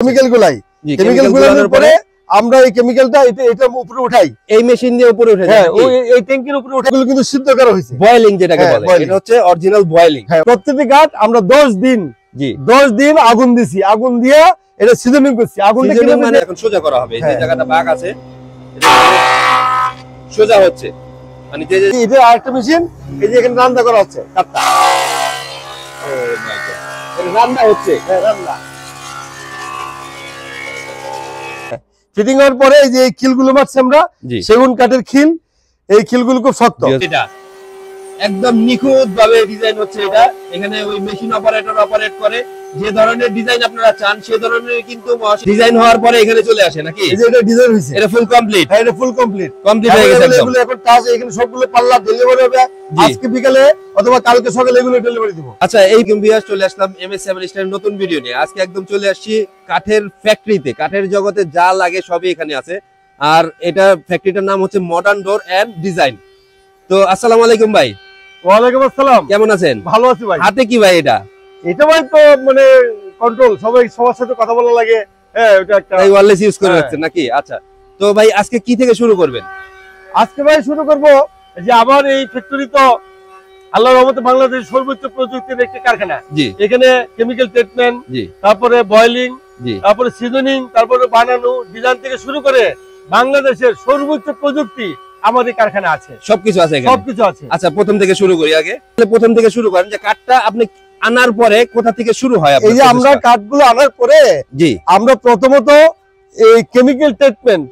Chemical গুলাই গুলানোর পরে আমরা এই কেমিক্যালটা এটা উপরে উঠাই, এই মেশিন দিয়ে উপরে উঠাই। হ্যাঁ, ওই এই ট্যাঙ্কির উপরে উঠাই গুলো কিন্তু সিদ্ধ করা হয়েছে, বয়েলিং যেটাকে বলে, এটা হচ্ছে অরিজিনাল বয়েলিং। হ্যাঁ, প্রত্যেকটি কাঠ আমরা 10 দিন আগুন দিছি, আগুন দিয়ে এটা সিজনিং করছি। আগুনটা কিভাবে মানে এখন সোজা করা হবে, যে জায়গাটা বাঁক আছে এটা সোজা হচ্ছে, মানে যে এটা আরেকটা মেশিন, এই যে এখানে রান্না করা হচ্ছে কাঠটা। ও মাই গড, এটা রান্না হচ্ছে। হ্যাঁ, রান্না ফিটিং হওয়ার পরে এই যে খিলগুলো মারছি আমরা, সেগুন কাঠের খিল। এই খিলগুলো খুব শক্ত, এটা একদম নিখুঁত ভাবে ডিজাইন হচ্ছে। এটা এখানে ওই মেশিন অপারেটর অপারেট করে, যে ধরনের ডিজাইন আপনারা চান সেই ধরনের কিন্তু ডিজাইন হওয়ার পরে এখানে চলে আসে নাকি। এই যে এটা ডিজাইন হইছে, এটা ফুল কমপ্লিট। হ্যাঁ, এটা ফুল কমপ্লিট হয়ে গেছে একদম। এগুলো এখন টাচ, এখানে সবগুলো পাল্লা ডেলিভারি হবে আজকে বিকালে অথবা কালকে সকালে এগুলো ডেলিভারি দিব। আচ্ছা, এই ভিউয়ার্স চলে আসলাম MS7 স্টাইলের নতুন ভিডিও নিয়ে। আজকে একদম চলে আসছি কাঠের ফ্যাক্টরিতে। কাঠের জগতে যা লাগে সবই এখানে আছে। আর এটা ফ্যাক্টরিটার নাম হচ্ছে মডার্ন ডোর এন্ড ডিজাইন। তো আসসালামু আলাইকুম ভাই। ওয়ালাইকুম আসসালাম, কেমন আছেন? ভালো আছি ভাই। হাতে কি ভাই এটা? এটা ভাই তো মানে কন্ট্রোল, সবার সাথে কথা বলা লাগে। হ্যাঁ, ওটা একটা এই ওয়্যারলেস ইউজ করে রাখছেন নাকি? আচ্ছা, তো ভাই আজকে কি থেকে শুরু করবেন? আজকে ভাই শুরু করব যে আমার এই ফ্যাক্টরি তো আল্লাহর রহমতে বাংলাদেশের সর্বোচ্চ প্রযুক্তির একটি কারখানা। এখানে কেমিক্যাল ট্রিটমেন্ট, তারপরে বয়েলিং, তারপরে সিজনিং, তারপরে বানানো, ডিজাইন থেকে শুরু করে বাংলাদেশের সর্বোচ্চ প্রযুক্তি আমার এই কারখানা আছে। সবকিছু আছে এখানে, সবকিছু আছে। আচ্ছা, প্রথম থেকে শুরু করি। আগে প্রথম থেকে শুরু করেন যে কাঠটা আপনি আনার পরে কোথা থেকে শুরু হয়? এই যে আমরা কাঠগুলো আনার পরে আমরা প্রথমত এই কেমিক্যাল ট্রিটমেন্ট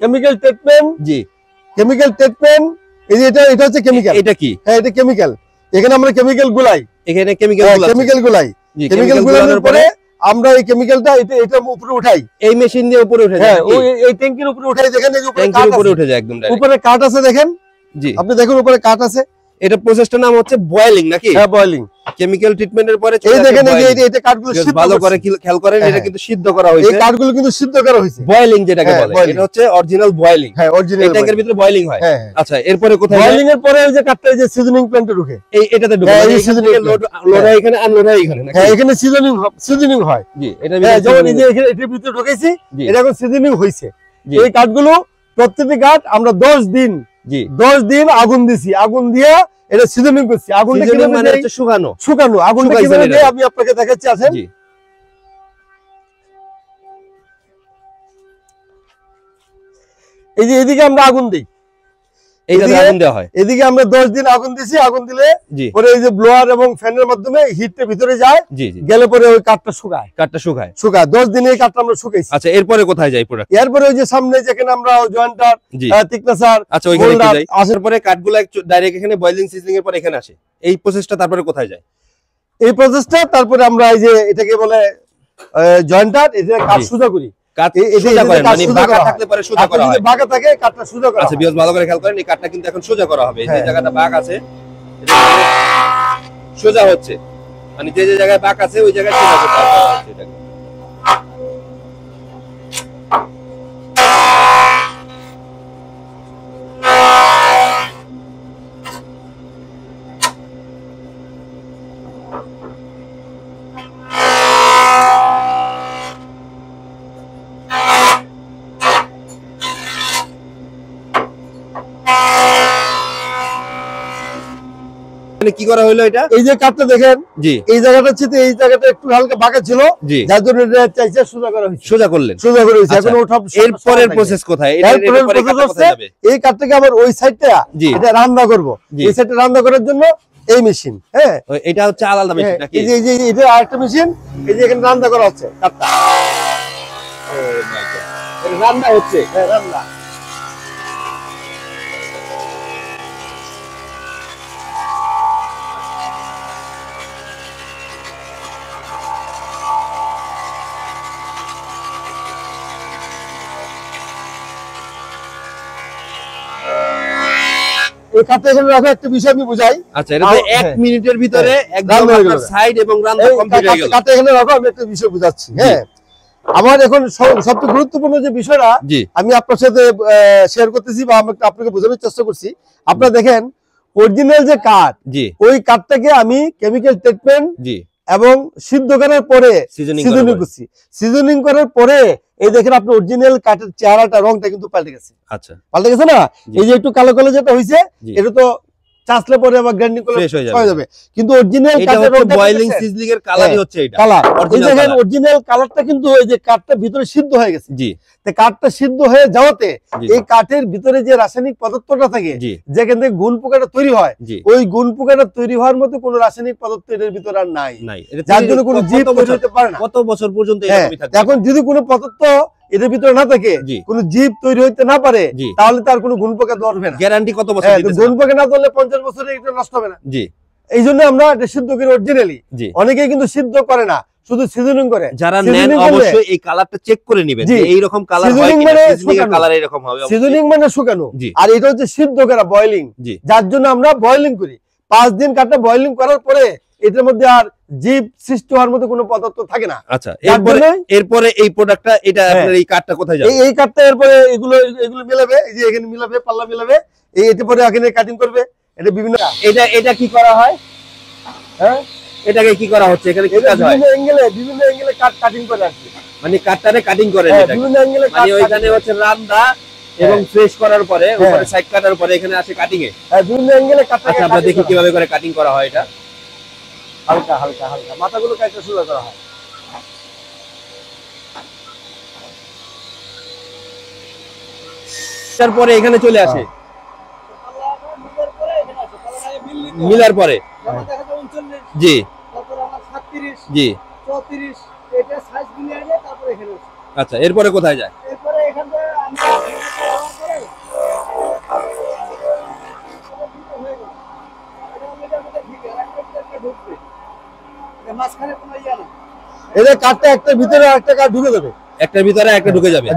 এই যে এটা হচ্ছে কেমিক্যাল। এটা কি? হ্যাঁ, এটা কেমিক্যাল। এখানে আমরা কেমিক্যাল গুলাই, এখানে কেমিক্যাল গুলাই। কেমিক্যাল গুলানোর পরে আমরা এই কেমিক্যালটা এটা উপরে উঠাই, এই মেশিন দিয়ে উপরে উঠাই। হ্যাঁ, ওই এই ট্যাঙ্কির উপরে উঠাই। দেখেন এই যে উপরে উঠে যায় একদম, উপরে কাঠ আছে দেখেন। জি, আপনি দেখুন উপরে কাঠ আছে। এটা প্রসেসটার নাম হচ্ছে বয়েলিং নাকি? হ্যাঁ, বয়েলিং। কেমিক্যাল ট্রিটমেন্টের পরে এই দেখেন এই যে এটা কাঠগুলো সিদ্ধ ভালো করে খেয়াল করেন, এটা কিন্তু সিদ্ধ করা হয়েছে। এই কাঠগুলো কিন্তু সিদ্ধ করা হয়েছে, বয়েলিং যেটাকে বলে। এটা হচ্ছে অরিজিনাল বয়েলিং। হ্যাঁ, অরিজিনাল। এই ট্যাঙ্কের ভিতরে বয়েলিং হয়। আচ্ছা, এরপরে কোথায় বয়েলিং এর পরে ওই যে কাঠটা এই যে সিজনিং প্ল্যান্টে ঢুকে, এটাতে ঢুকে। এই সিজনিং লোড হয় এখানে, আনলোড হয় এখানে। হ্যাঁ, এখানে সিজনিং হয়। জি, এটা যখন এই যে এটার ভিতরে ঢুকেছি, এটা এখন সিজনিং হইছে। এই কাঠগুলো প্রত্যেকটি কাঠ আমরা 10 দিন আগুন দিছি, আগুন দিয়ে এটা সিজনিং করছি। আগুনটা কিভাবে মানে হচ্ছে শুকানো। আগুনটা কিভাবে দেই আমি আপনাকে দেখাচ্ছি। আছেন এই যে এদিকে আমরা আগুন দেই, এইটাতে আগুন দেওয়া হয়। এদিকে আমরা 10 দিন আগুন দিছি। আগুন দিলে পরে এই যে ব্লোয়ার এবং ফ্যানের মাধ্যমে হিটটা ভিতরে যায়, গেলে পরে ওই কাঠটা শুকায়। 10 দিনে এই কাঠটা আমরা শুকাইছি। আচ্ছা, এরপরে কোথায় যায় প্রোডাক্ট? এরপরে ওই যে সামনে যেখানে আমরা জয়েন্টার, থিকনেসার, আচ্ছা ওইখানে কি যায়? আসার পরে কাঠগুলো ডাইরেক্ট এখানে বয়েলিং সিজনিং এর পরে এখানে আসে। এই প্রসেসটা তারপরে কোথায় যায়? এই প্রসেসটা তারপরে আমরা এই যে এটাকে বলে জয়েন্টার, এটা কাঠ সোজা করি। সোজা করা হবে, যে জায়গাটা বাঁক আছে সোজা হচ্ছে, মানে যে জায়গায় বাঁক আছে ওই জায়গায় সোজা করতে হবে। কি করা হলো এটা? এই যে কাঠটা দেখেন, এই জায়গাটা ছিল, এই জায়গাটা একটু হালকা বাঁকা ছিল, যার জন্য এটা চাইছে সোজা করা হয়েছে। সোজা করে হয়েছে। এখন ওটা এরপরের প্রসেস কোথায়? এই কাঠটাকে আবার ওই সাইডটা এটা রান্না করব। এই সাইডটা রান্না করার জন্য এই মেশিন। হ্যাঁ, এটা হচ্ছে আলাদা মেশিন নাকি? এই যে এটা আরেকটা মেশিন, এই যে এখানে রান্না করা হচ্ছে কাঠটা। ও মাই গড, এটা রান্না হচ্ছে। হ্যাঁ, রান্না। এই কাঠটা এখানে রাখা একটা বিষয় আমি বুঝাই। আচ্ছা, এটা 1 মিনিটের ভিতরে একদম আপনার সাইড এবং রান্না কমপ্লিট হয়ে গেল। কাঠটা এখানে রাখা আমি একটা বিষয় বুঝাচ্ছি। হ্যাঁ, আমার এখন সবচেয়ে গুরুত্বপূর্ণ যে বিষয়টা আমি আপনার সাথে শেয়ার করতেছি বা আপনাকে বোঝানোর চেষ্টা করছি। আপনারা দেখেন অরিজিনাল যে কাঠ, ওই কাঠটাকে আমি কেমিক্যাল ট্রিটমেন্ট এবং সিদ্ধ করার পরে সিজনিং করার পরে এই দেখেন আপনি অরিজিনাল কাঠের চেহারাটা রংটা কিন্তু পাল্টে গেছে। আচ্ছা, পাল্টে গেছে না? এই যে একটু কালো কালো যেটা হইছে এটা তো চাষলে পরে আবার গ্রাইন্ডিং করলে হয়ে যাবে, কিন্তু অরিজিনাল কাঠের রংটা বয়েলিং সিজলিং এর কালারই হচ্ছে এটা কালার। এই দেখেন অরিজিনাল কালারটা কিন্তু ওই যে কাঠটা ভিতরে সিদ্ধ হয়ে গেছে। জি, তো কাঠটা সিদ্ধ হয়ে যাওয়াতে এই কাঠের ভিতরে যে রাসায়নিক পদার্থটা থাকে যেখান থেকে গুণ পোকাটা তৈরি হয়, ওই গুণ পোকাটা তৈরি হওয়ার মতো কোনো রাসায়নিক পদার্থ এর ভিতরে আর নাই, যার জন্য কোনো জীব তৈরি হতে পারে না। কত বছর পর্যন্ত এরকমই থাকে। এখন যদি কোনো পদার্থ এর ভিতরে না থাকে, কোনো জীব তৈরি হইতে না পারে, তাহলে তার কোনো গুণ পোকা ধরবে না। গ্যারান্টি কত বছর দিতেছেন? গুণ পোকা না ধরলে 50 বছরে এটা নষ্ট হবে না। জি, এই জন্য আমরা এটা সিদ্ধ করি অরিজিনালি। অনেকেই কিন্তু সিদ্ধ করে না, শুধু সিজনিং করে। যারা নেন অবশ্যই এই কালারটা চেক করে নেবেন যে এই রকম কালার হয় কিনা। সিজনিং এর কালার এরকম হবে। সিজনিং মানে শুকানো, আর এটা হচ্ছে সিদ্ধ করা বয়েলিং, যার জন্য আমরা বয়েলিং করি। 5 দিন কাঠটা বয়েলিং করার পরে এটার মধ্যে আর জীব সৃষ্টি হওয়ার মতো কোনো পদার্থ থাকে না। আচ্ছা, এরপরে এই প্রোডাক্টটা এটা আপনার এই কাঠটা কোথায় যাবে? এই কাঠটা এরপরে এগুলো মিলাবে, এই যে এখানে মিলাবে, পাল্লা মিলাবে, এটা পরে এখানে কাটিং করবে। এটা বিভিন্ন এটা কি করা হয়? হ্যাঁ, এটাকে কি করা হচ্ছে এখানে? কি কাজ হয়? বিভিন্ন অ্যাঙ্গেলে কাট কাটিং করে রাখছে, মানে কাটটারে কাটিং করে এটা বিভিন্ন অ্যাঙ্গেলে, মানে ওইখানে হচ্ছে রান্দা এবং ফ্রেশ করার পরে উপরে সাইড কাটার পরে এখানে আসে কাটিং এ। হ্যাঁ, বিভিন্ন অ্যাঙ্গেলে কাটটা। আচ্ছা, আমরা দেখি কিভাবে করে কাটিং করা হয়। এটা হালকা হালকা হালকা মাথাগুলো কাটতে শুরু করা হয়। তারপরে এখানে চলে আসে মিলার পরে। জি, জি, 34 এটা সাইজ মিলিয়ে এনে তারপরে এখানে। আচ্ছা, এরপরে কোথায় যায়? এরপরে এখান থেকে আমরা করে এটা কাটটা একটা ভিতরে আরেকটা কাট ঢুকে যাবে, একটার ভিতরে একটা ঢুকে যাবে,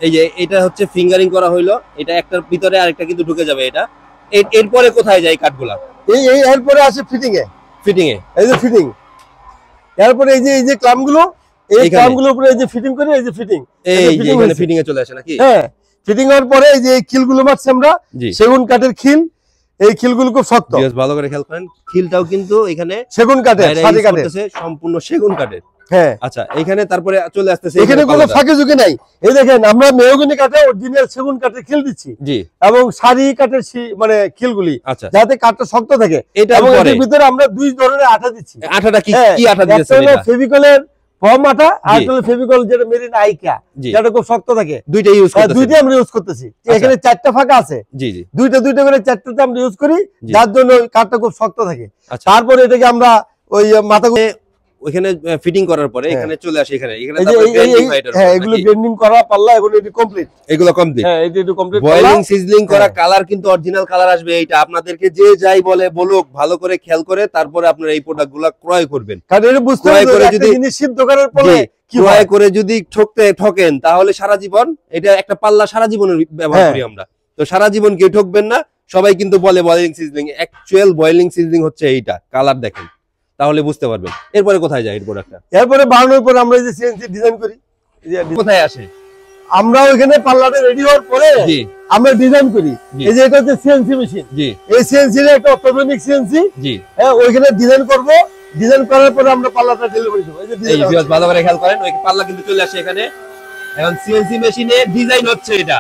এই যে এটা হচ্ছে ফিঙ্গারিং করা হইলো, এটা একটার ভিতরে আরেকটা কিন্তু ঢুকে যাবে। এটা এরপরে কোথায় যায় কাটগুলা? এই এরপরে আসে ফিটিং এ। এই যে ফিটিং, এরপরে এই যে ক্লামগুলো, এই ক্লামগুলোর উপরে এই যে ফিটিং করে, এই যে ফিটিং, এই যে এখানে ফিটিং এ চলে আসে নাকি? হ্যাঁ, ফিটিং এর পরে এই যে খিলগুলো মারছি আমরা, সেগুন কাঠের খিল। এই খিলগুলো খুব শক্ত, ভালো করে খেয়াল করেন। খিলটাও কিন্তু এখানে সেগুন কাঠের, সাদী কাঠের, সম্পূর্ণ সেগুন কাঠের। হ্যাঁ, আচ্ছা, এখানে তারপরে চলে আসতেছে, এখানে কোনো ফাঁকে ঝুঁকে নাই। এই দেখেন আমরা মেহগনি কাঠে অরিজিনাল সেগুন কাঠের খিল দিচ্ছি, জি, এবং সারি কাঠের মানে খিলগুলি, আচ্ছা, যাতে কাঠটা শক্ত থাকে। এটার ভিতরে আমরা 2 ধরনের আঠা দিচ্ছি। আঠাটা কি কি আঠা দিয়েছেন? এটা ফেভিকলের ফর্ম আঠা, আর হলো ফেভিকল যেটা মেরিন আইকা, যেটা খুব শক্ত থাকে। দুইটা ইউজ করতেছি, দুইটা আমরা ইউজ করতেছি। এখানে 4টা ফাঁকা আছে, জি জি, দুইটা করে 4টাতে আমরা ইউজ করি, যার জন্য কাঠটা খুব শক্ত থাকে। তারপরে এটাকে আমরা ওই মাথাগুলো ওখানে ফিটিং করার পরে এখানে চলে আসে, এখানে তারপরে গ্রাইন্ডিং হয়। হ্যাঁ, এগুলো গ্রাইন্ডিং করা পাল্লা, এগুলো এটি কমপ্লিট, এগুলো কমপ্লিট। হ্যাঁ, এটি কমপ্লিট। বয়েলিং সিজলিং করা কালার কিন্তু অরিজিনাল কালার আসবে। এইটা আপনাদেরকে যে যাই বলুক, ভালো করে খেয়াল করে তারপরে আপনারা এই প্রোডাক্টগুলো ক্রয় করবেন। কারণ এটা বুঝতে হবে, যদি জিনিস সিদ্ধ করার পরে ক্রয় করে যদি ঠকেন, তাহলে সারা জীবন, এটা একটা পাল্লা সারা জীবনের ব্যবহার করি আমরা, তো সারা জীবন কেউ ঠকবেন না। সবাই কিন্তু বলে boiling sizzling, actual boiling sizzling হচ্ছে এইটা। কালার দেখেন, তাহলে বুঝতে পারবেন। এরপরে কোথায় যায় এই প্রোডাক্টটা? এরপরে বানানোর পর আমরা এই যে সিএনসি ডিজাইন করি। কোথায় আসে? আমরা ওখানে পাল্লাটা রেডি হওয়ার পরে আমরা ডিজাইন করি। এই যে এটা হচ্ছে সিএনসি মেশিন, জি, এই সিএনসি এর একটা অটোমেটিক সিএনসি, জি, হ্যাঁ, ওইখানে ডিজাইন করব। ডিজাইন করার পরে আমরা পাল্লাটা ডেলিভারি দেব। এই যে ভিউয়ার্স ভালো করে খেয়াল করেন, ওই পাল্লা কিন্তু চলে আসে এখানে। এখন সিএনসি মেশিনে ডিজাইন হচ্ছে, এটা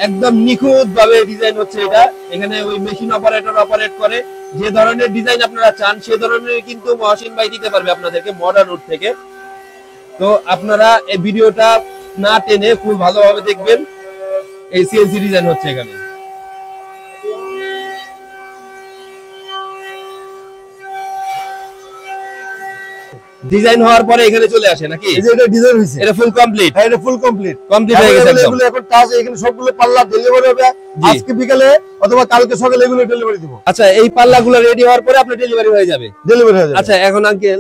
একদম নিখুঁত ভাবে ডিজাইন হচ্ছে। এটা এখানে ওই মেশিন অপারেটর অপারেট করে, যে ধরনের ডিজাইন আপনারা চান সে ধরনের কিন্তু মহসিন ভাই দিতে পারবে আপনাদেরকে মডার্ন রুট থেকে। তো আপনারা এই ভিডিওটা না টেনে খুব ভালোভাবে দেখবেন। এই সিএনসি ডিজাইন হচ্ছে এখানে। ডিজাইন হওয়ার পরে এখানে চলে আসে নাকি? এই যে এটা ডিজাইন হইছে, এটা ফুল কমপ্লিট। হ্যাঁ, এটা ফুল কমপ্লিট হয়ে গেছে একদম। এগুলো এখন টাচ, এখানে সবগুলো পাল্লা ডেলিভারি হবে আজকে বিকালে অথবা কালকে সকালে, এগুলো ডেলিভারি দেব। আচ্ছা, এই পাল্লাগুলো রেডি হওয়ার পরে আপনার ডেলিভারি হয়ে যাবে। আচ্ছা, এখন আঙ্কেল